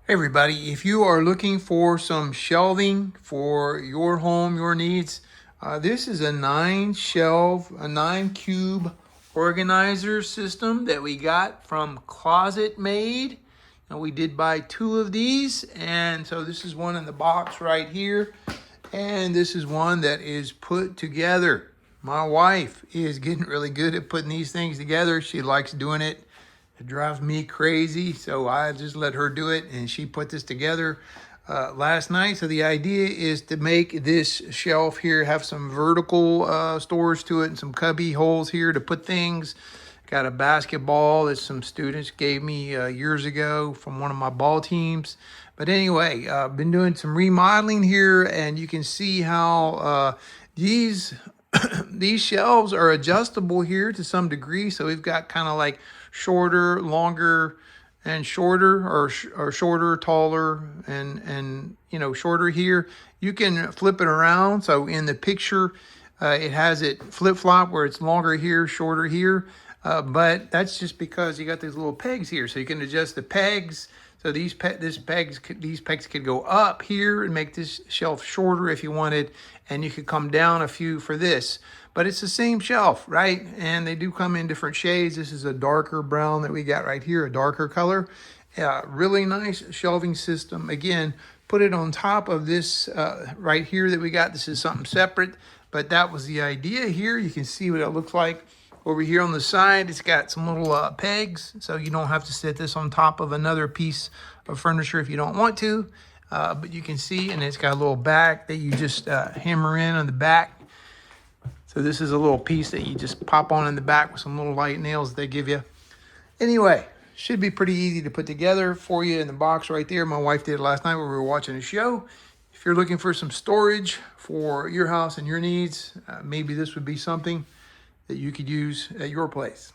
Hey everybody, if you are looking for some shelving for your home, your needs, this is a 9 cube organizer system that we got from ClosetMaid. And we did buy 2 of these, and so this is one in the box right here, and this is one that is put together. My wife is getting really good at putting these things together. She likes doing it. It drives me crazy, so I just let her do it, and she put this together last night. So the idea is to make this shelf here have some vertical storage to it and some cubby holes here to put things. Got a basketball that some students gave me years ago from one of my ball teams. But anyway, I've been doing some remodeling here, and you can see how these these shelves are adjustable here to some degree. So we've got kind of like shorter, longer, and shorter, or shorter, taller, and shorter here. You can flip it around. So in the picture, it has it flip flop where it's longer here, shorter here. But that's just because you got these little pegs here, so you can adjust the pegs. So these pegs could go up here and make this shelf shorter if you wanted, and you could come down a few for this. But it's the same shelf, right? And they do come in different shades. This is a darker brown that we got right here, a darker color. Really nice shelving system. Again, put it on top of this right here that we got. This is something separate, but that was the idea here. You can see what it looks like. Over here on the side, it's got some little pegs, so you don't have to sit this on top of another piece of furniture if you don't want to. But you can see, and it's got a little back that you just hammer in on the back. So this is a little piece that you just pop on in the back with some little light nails that they give you. Anyway, should be pretty easy to put together for you in the box right there. My wife did it last night when we were watching a show. If you're looking for some storage for your house and your needs, maybe this would be something that you could use at your place.